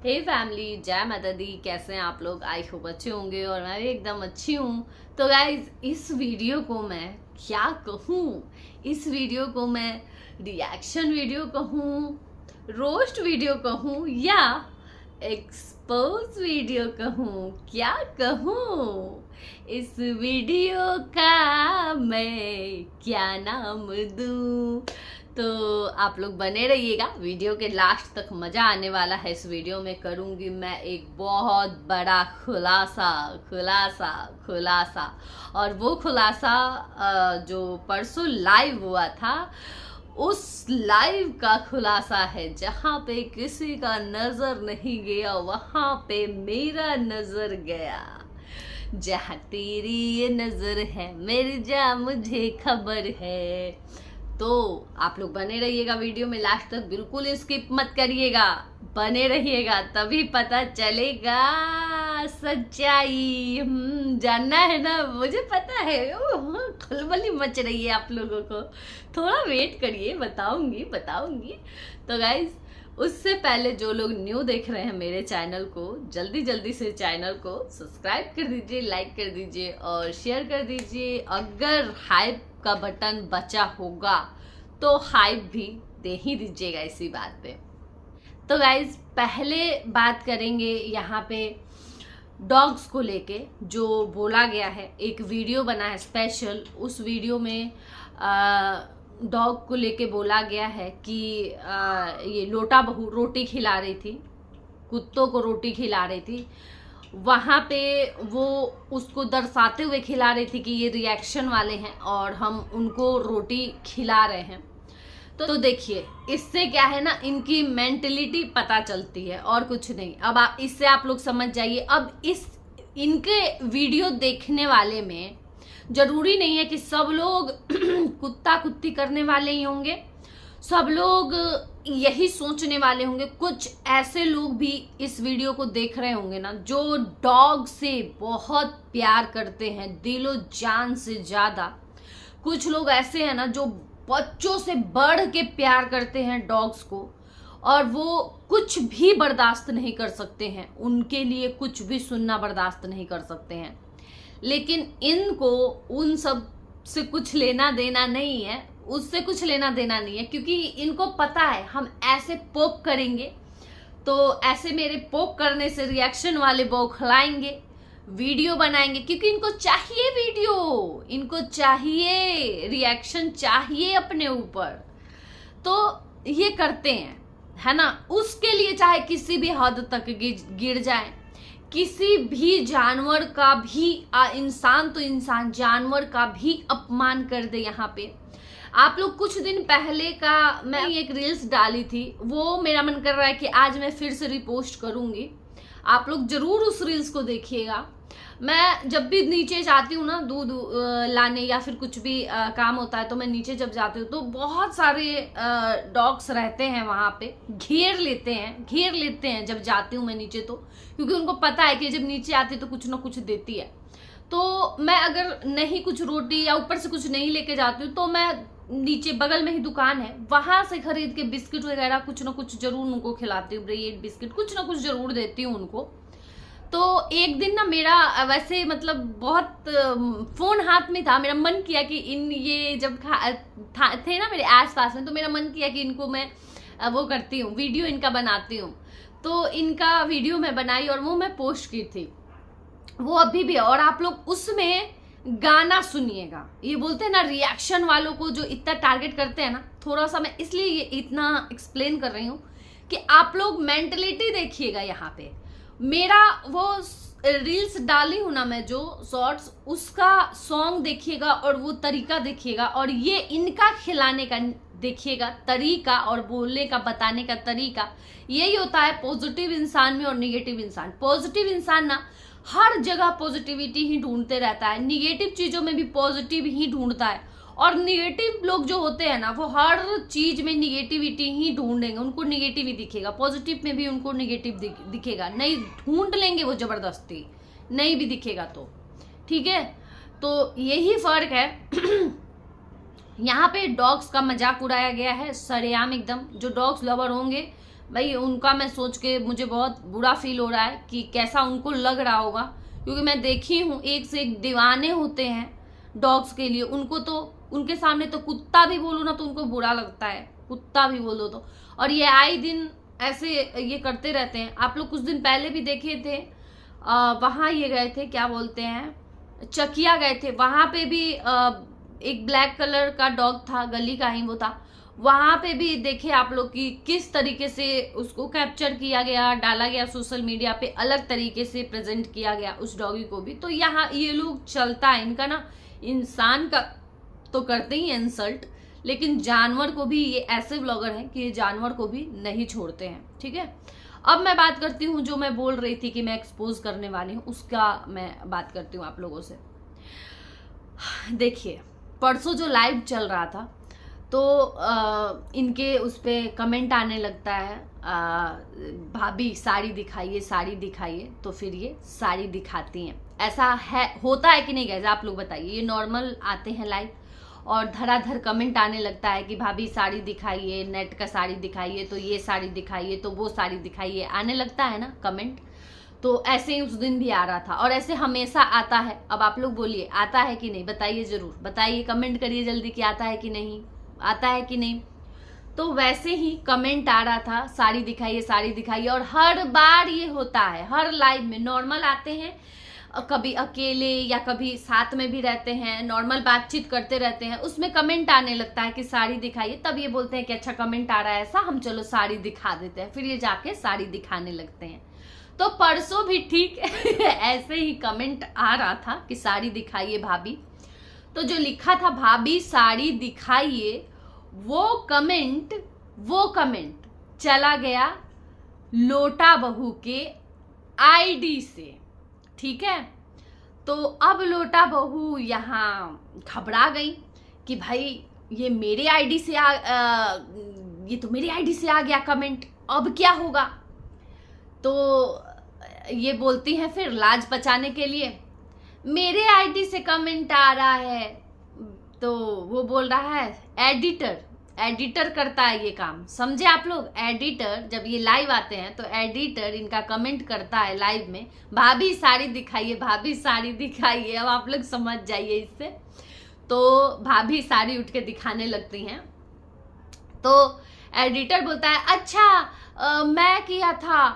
हे family, जय माता दी। कैसे हैं आप लोग? आई होप अच्छे होंगे और मैं भी एकदम अच्छी हूँ। तो गाइज, इस वीडियो को मैं क्या कहूँ? इस वीडियो को मैं रिएक्शन वीडियो कहूँ, रोस्ट वीडियो कहूँ या एक्सपोज वीडियो कहूँ? क्या कहूँ? इस वीडियो का मैं क्या नाम दूँ? तो आप लोग बने रहिएगा, वीडियो के लास्ट तक मजा आने वाला है। इस वीडियो में करूंगी मैं एक बहुत बड़ा खुलासा खुलासा खुलासा। और वो खुलासा जो परसों लाइव हुआ था, उस लाइव का खुलासा है। जहाँ पे किसी का नजर नहीं गया, वहां पे मेरा नजर गया। जहाँ तेरी ये नजर है मेरी जा मुझे खबर है। तो आप लोग बने रहिएगा वीडियो में लास्ट तक, बिल्कुल स्किप मत करिएगा, बने रहिएगा तभी पता चलेगा सच्चाई। जानना है ना, मुझे पता है। खलबली मच रही है आप लोगों को, थोड़ा वेट करिए, बताऊंगी बताऊंगी। तो गाइज, उससे पहले जो लोग न्यू देख रहे हैं मेरे चैनल को, जल्दी जल्दी से चैनल को सब्सक्राइब कर दीजिए, लाइक कर दीजिए और शेयर कर दीजिए। अगर हाइप का बटन बचा होगा तो हाइप भी दे ही दीजिएगा इसी बात पे। तो गाइज, पहले बात करेंगे यहाँ पे डॉग्स को लेके जो बोला गया है। एक वीडियो बना है स्पेशल, उस वीडियो में डॉग को लेके बोला गया है कि ये लोटा बहू रोटी खिला रही थी, कुत्तों को रोटी खिला रही थी। वहाँ पे वो उसको दर्शाते हुए खिला रही थी कि ये रिएक्शन वाले हैं और हम उनको रोटी खिला रहे हैं। तो देखिए, इससे क्या है ना, इनकी मेंटलिटी पता चलती है और कुछ नहीं। अब इससे आप लोग समझ जाइए। अब इनके वीडियो देखने वाले में जरूरी नहीं है कि सब लोग कुत्ता कुत्ती करने वाले ही होंगे, सब लोग यही सोचने वाले होंगे। कुछ ऐसे लोग भी इस वीडियो को देख रहे होंगे ना, जो डॉग से बहुत प्यार करते हैं, दिलो जान से ज्यादा। कुछ लोग ऐसे हैं ना जो बच्चों से बढ़ के प्यार करते हैं डॉग्स को, और वो कुछ भी बर्दाश्त नहीं कर सकते हैं, उनके लिए कुछ भी सुनना बर्दाश्त नहीं कर सकते हैं। लेकिन इनको उन सब से कुछ लेना देना नहीं है, उससे कुछ लेना देना नहीं है, क्योंकि इनको पता है हम ऐसे पोक करेंगे तो ऐसे मेरे पोक करने से रिएक्शन वाले बौखलाएंगे, वीडियो बनाएंगे, क्योंकि इनको चाहिए वीडियो, इनको चाहिए रिएक्शन, चाहिए अपने ऊपर। तो ये करते हैं, है ना। उसके लिए चाहे किसी भी हद तक गिर जाए, किसी भी जानवर का भी, इंसान तो इंसान, जानवर का भी अपमान कर दे। यहाँ पे आप लोग कुछ दिन पहले का मैं एक रील्स डाली थी, वो मेरा मन कर रहा है कि आज मैं फिर से रिपोस्ट करूंगी। आप लोग जरूर उस रील्स को देखिएगा। मैं जब भी नीचे जाती हूँ ना दूध लाने या फिर कुछ भी काम होता है, तो मैं नीचे जब जाती हूँ तो बहुत सारे डॉग्स रहते हैं वहां पे, घेर लेते हैं जब जाती हूँ मैं नीचे, तो क्योंकि उनको पता है कि जब नीचे आती है तो कुछ ना कुछ देती है। तो मैं अगर नहीं कुछ रोटी या ऊपर से कुछ नहीं लेके जाती हूँ, तो मैं नीचे बगल में ही दुकान है, वहां से खरीद के बिस्किट वगैरह कुछ ना कुछ जरूर उनको खिलाती हूँ, ब्रेड बिस्किट कुछ ना कुछ जरूर देती हूँ उनको। तो एक दिन ना मेरा वैसे मतलब बहुत फोन हाथ में था, मेरा मन किया कि ये जब थे ना मेरे आस पास में, तो मेरा मन किया कि इनको मैं वो करती हूँ, वीडियो इनका बनाती हूँ। तो इनका वीडियो मैं बनाई और वो मैं पोस्ट की थी, वो अभी भी है। और आप लोग उसमें गाना सुनिएगा। ये बोलते हैं ना, रिएक्शन वालों को जो इतना टारगेट करते हैं ना, थोड़ा सा मैं इसलिए ये इतना एक्सप्लेन कर रही हूँ कि आप लोग मेंटलिटी देखिएगा। यहाँ पे मेरा वो रील्स डाली हूं ना मैं, जो शॉर्ट्स, उसका सॉन्ग देखिएगा और वो तरीका देखिएगा, और ये इनका खिलाने का देखिएगा तरीका और बोलने का, बताने का तरीका। यही होता है पॉजिटिव इंसान में और निगेटिव इंसान। पॉजिटिव इंसान ना हर जगह पॉजिटिविटी ही ढूंढते रहता है, निगेटिव चीजों में भी पॉजिटिव ही ढूंढता है। और निगेटिव लोग जो होते हैं ना, वो हर चीज में निगेटिविटी ही ढूंढेंगे, उनको निगेटिव ही दिखेगा, पॉजिटिव में भी उनको निगेटिव दिखेगा नहीं, ढूंढ लेंगे वो जबरदस्ती, नहीं भी दिखेगा तो। ठीक है, तो यही फर्क है। यहाँ पे डॉग्स का मजाक उड़ाया गया है सरेआम एकदम। जो डॉग्स लवर होंगे भाई उनका मैं सोच के मुझे बहुत बुरा फील हो रहा है कि कैसा उनको लग रहा होगा, क्योंकि मैं देखी हूँ एक से एक दीवाने होते हैं डॉग्स के लिए। उनको तो उनके सामने तो कुत्ता भी बोलो ना तो उनको बुरा लगता है, कुत्ता भी बोलो तो। और ये आए दिन ऐसे ये करते रहते हैं। आप लोग कुछ दिन पहले भी देखे थे, वहाँ ये गए थे, क्या बोलते हैं, चकिया गए थे, वहाँ पे भी एक ब्लैक कलर का डॉग था, गली का ही वो था। वहां पे भी देखे आप लोग कि किस तरीके से उसको कैप्चर किया गया, डाला गया सोशल मीडिया पे, अलग तरीके से प्रेजेंट किया गया उस डॉगी को भी। तो यहाँ ये लोग चलता है इनका ना, इंसान का तो करते ही इंसल्ट, लेकिन जानवर को भी, ये ऐसे ब्लॉगर हैं कि ये जानवर को भी नहीं छोड़ते हैं। ठीक है, अब मैं बात करती हूँ जो मैं बोल रही थी कि मैं एक्सपोज करने वाली हूँ, उसका मैं बात करती हूँ आप लोगों से। देखिए परसों जो लाइव चल रहा था तो इनके उस पर कमेंट आने लगता है, भाभी साड़ी दिखाइए साड़ी दिखाइए, तो फिर ये साड़ी दिखाती हैं। ऐसा है, होता है कि नहीं गाइस, आप लोग बताइए। ये नॉर्मल आते हैं लाइव और धड़ाधड़ कमेंट आने लगता है कि भाभी साड़ी दिखाइए, नेट का साड़ी दिखाइए, तो ये साड़ी दिखाइए, तो वो साड़ी दिखाइए, आने लगता है ना कमेंट। तो ऐसे ही उस दिन भी आ रहा था और ऐसे हमेशा आता है। अब आप लोग बोलिए आता है कि नहीं, बताइए, जरूर बताइए, कमेंट करिए जल्दी कि आता है कि नहीं, आता है कि नहीं। तो वैसे ही कमेंट आ रहा था साड़ी दिखाइए साड़ी दिखाइए, और हर बार ये होता है, हर लाइव में नॉर्मल आते हैं, कभी अकेले या कभी साथ में भी रहते हैं, नॉर्मल बातचीत करते रहते हैं, उसमें कमेंट आने लगता है कि साड़ी दिखाइए। तब ये बोलते हैं कि अच्छा कमेंट आ रहा है ऐसा, हम चलो साड़ी दिखा देते हैं, फिर ये जाके साड़ी दिखाने लगते हैं। तो परसों भी ठीक ऐसे ही कमेंट आ रहा था कि साड़ी दिखाइए भाभी। तो जो लिखा था भाभी साड़ी दिखाइए, वो कमेंट चला गया लोटा बहू के आईडी से। ठीक है, तो अब लोटा बहू यहाँ घबरा गई कि भाई ये मेरे आईडी से ये तो मेरी आईडी से आ गया कमेंट, अब क्या होगा। तो ये बोलती हैं फिर लाज बचाने के लिए, मेरे आईडी से कमेंट आ रहा है, तो वो बोल रहा है एडिटर करता है ये काम, समझे आप लोग। एडिटर जब ये लाइव आते हैं तो एडिटर इनका कमेंट करता है लाइव में, भाभी साड़ी दिखाइए भाभी साड़ी दिखाइए। अब आप लोग समझ जाइए इससे। तो भाभी साड़ी उठ के दिखाने लगती हैं, तो एडिटर बोलता है अच्छा मैं किया था,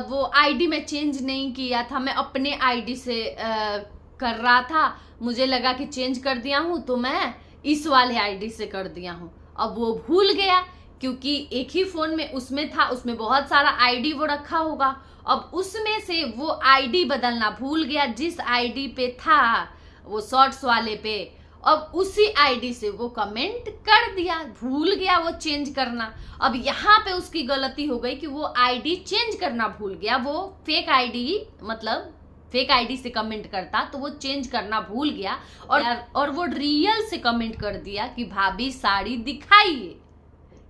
वो आईडी में चेंज नहीं किया था, मैं अपने आईडी से कर रहा था, मुझे लगा कि चेंज कर दिया हूं तो मैं इस वाले आईडी से कर दिया हूं। अब वो भूल गया क्योंकि एक ही फोन में उसमें था, उसमें बहुत सारा आईडी वो रखा होगा। अब उसमें से वो आईडी बदलना भूल गया, जिस आईडी पे था वो शॉर्ट्स वाले पे, अब उसी आईडी से वो कमेंट कर दिया, भूल गया वो चेंज करना। अब यहाँ पे उसकी गलती हो गई कि वो आईडी चेंज करना भूल गया, वो फेक आईडी, मतलब फेक आईडी से कमेंट करता तो वो चेंज करना भूल गया और वो रियल से कमेंट कर दिया कि भाभी साड़ी दिखाइए।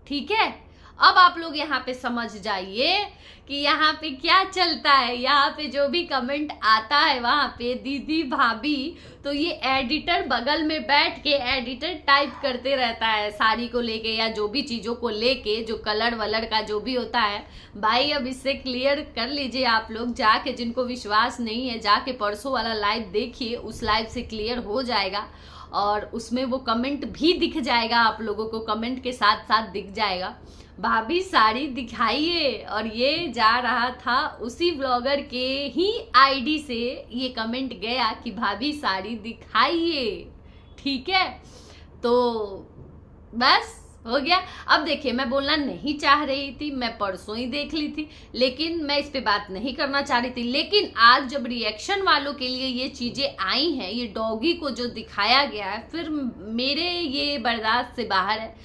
ठीक है, अब आप लोग यहाँ पे समझ जाइए कि यहाँ पे क्या चलता है। यहाँ पे जो भी कमेंट आता है वहाँ पे दीदी भाभी, तो ये एडिटर बगल में बैठ के एडिटर टाइप करते रहता है साड़ी को लेके या जो भी चीज़ों को लेके, जो कलर वलर का जो भी होता है। भाई अब इससे क्लियर कर लीजिए आप लोग जाके, जिनको विश्वास नहीं है जाके परसों वाला लाइव देखिए, उस लाइव से क्लियर हो जाएगा और उसमें वो कमेंट भी दिख जाएगा, आप लोगों को कमेंट के साथ साथ दिख जाएगा भाभी साड़ी दिखाइए। और ये जा रहा था उसी ब्लॉगर के ही आईडी से ये कमेंट गया कि भाभी साड़ी दिखाइए। ठीक है, तो बस हो गया। अब देखिए मैं बोलना नहीं चाह रही थी, मैं परसों ही देख ली थी, लेकिन मैं इस पे बात नहीं करना चाह रही थी। लेकिन आज जब रिएक्शन वालों के लिए ये चीजें आई हैं, ये डॉगी को जो दिखाया गया है, फिर मेरे ये बर्दाश्त से बाहर है,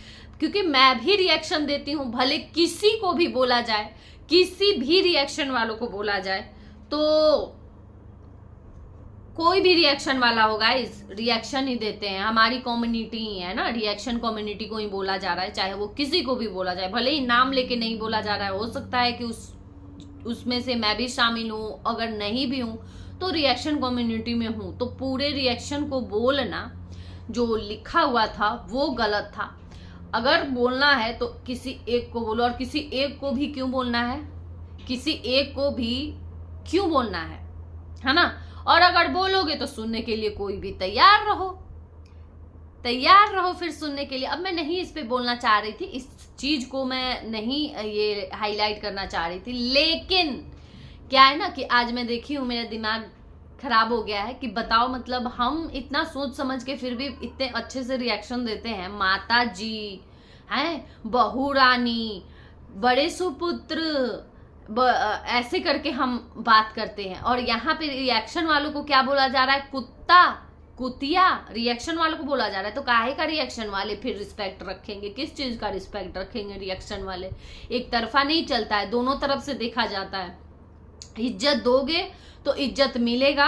क्योंकि मैं भी रिएक्शन देती हूँ, भले किसी को भी बोला जाए, किसी भी रिएक्शन वालों को बोला जाए, तो कोई भी रिएक्शन वाला होगा इस रिएक्शन ही देते हैं, हमारी कम्युनिटी ही है ना, रिएक्शन कम्युनिटी को ही बोला जा रहा है, चाहे वो किसी को भी बोला जाए, भले ही नाम लेके नहीं बोला जा रहा है। हो सकता है कि उसमें से मैं भी शामिल हूँ, अगर नहीं भी हूँ तो रिएक्शन कम्युनिटी में हूँ, तो पूरे रिएक्शन को बोलना जो लिखा हुआ था वो गलत था। अगर बोलना है तो किसी एक को बोलो, और किसी एक को भी क्यों बोलना है, किसी एक को भी क्यों बोलना है ना। और अगर बोलोगे तो सुनने के लिए कोई भी तैयार रहो, तैयार रहो फिर सुनने के लिए। अब मैं नहीं इस पे बोलना चाह रही थी, इस चीज को मैं नहीं ये हाईलाइट करना चाह रही थी, लेकिन क्या है ना कि आज मैं देखी हूँ, मेरा दिमाग खराब हो गया है कि बताओ, मतलब हम इतना सोच समझ के फिर भी इतने अच्छे से रिएक्शन देते हैं। माता जी हैं, बहू रानी, बड़े सुपुत्र, ऐसे करके हम बात करते हैं, और यहाँ पे रिएक्शन वालों को क्या बोला जा रहा है, कुत्ता, कुतिया रिएक्शन वालों को बोला जा रहा है। तो काहे का रिएक्शन वाले फिर रिस्पेक्ट रखेंगे, किस चीज का रिस्पेक्ट रखेंगे रिएक्शन वाले। एक तरफा नहीं चलता है, दोनों तरफ से देखा जाता है। इज्जत दोगे तो इज्जत मिलेगा,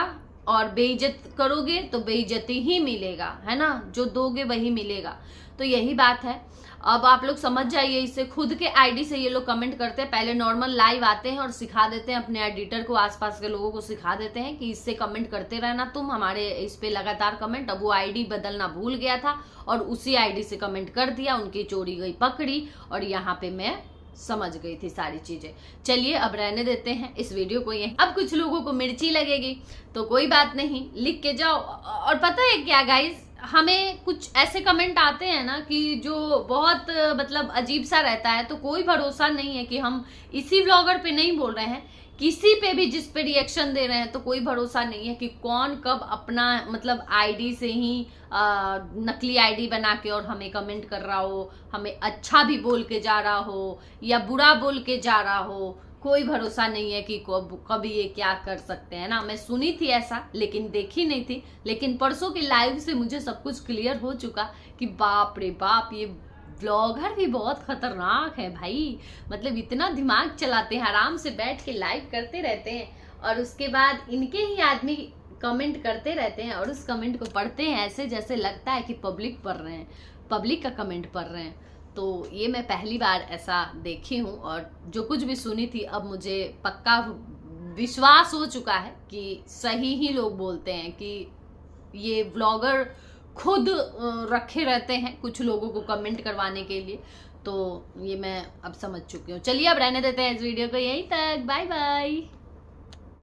और बेइज्जत करोगे तो बेइज्जती ही मिलेगा, है ना, जो दोगे वही मिलेगा। तो यही बात है। अब आप लोग समझ जाइए इसे, खुद के आईडी से ये लोग कमेंट करते हैं, पहले नॉर्मल लाइव आते हैं और सिखा देते हैं अपने एडिटर को, आसपास के लोगों को सिखा देते हैं कि इससे कमेंट करते रहना तुम, हमारे इस पे लगातार कमेंट। अब वो आईडी बदलना भूल गया था और उसी आईडी से कमेंट कर दिया, उनकी चोरी गई पकड़ी, और यहाँ पे मैं समझ गई थी सारी चीजें। चलिए अब रहने देते हैं इस वीडियो को यहीं। अब कुछ लोगों को मिर्ची लगेगी तो कोई बात नहीं, लिख के जाओ। और पता है क्या गाइस, हमें कुछ ऐसे कमेंट आते हैं ना कि जो बहुत मतलब अजीब सा रहता है, तो कोई भरोसा नहीं है कि हम इसी व्लॉगर पे नहीं बोल रहे हैं, किसी पे भी जिस पे रिएक्शन दे रहे हैं, तो कोई भरोसा नहीं है कि कौन कब अपना मतलब आईडी से ही नकली आईडी बना के और हमें कमेंट कर रहा हो, हमें अच्छा भी बोल के जा रहा हो या बुरा बोल के जा रहा हो। कोई भरोसा नहीं है कि कभी ये क्या कर सकते हैं ना। मैं सुनी थी ऐसा, लेकिन देखी नहीं थी, लेकिन परसों के लाइव से मुझे सब कुछ क्लियर हो चुका कि बाप रे बाप, ये व्लॉगर भी बहुत खतरनाक है भाई। मतलब इतना दिमाग चलाते हैं, आराम से बैठ के लाइव करते रहते हैं, और उसके बाद इनके ही आदमी कमेंट करते रहते हैं, और उस कमेंट को पढ़ते हैं ऐसे जैसे लगता है कि पब्लिक पढ़ रहे हैं, पब्लिक का कमेंट पढ़ रहे हैं। तो ये मैं पहली बार ऐसा देखी हूँ, और जो कुछ भी सुनी थी अब मुझे पक्का विश्वास हो चुका है कि सही ही लोग बोलते हैं कि ये व्लॉगर खुद रखे रहते हैं कुछ लोगों को कमेंट करवाने के लिए। तो ये मैं अब समझ चुकी हूँ। चलिए अब रहने देते हैं इस वीडियो को यहीं तक, बाय बाय।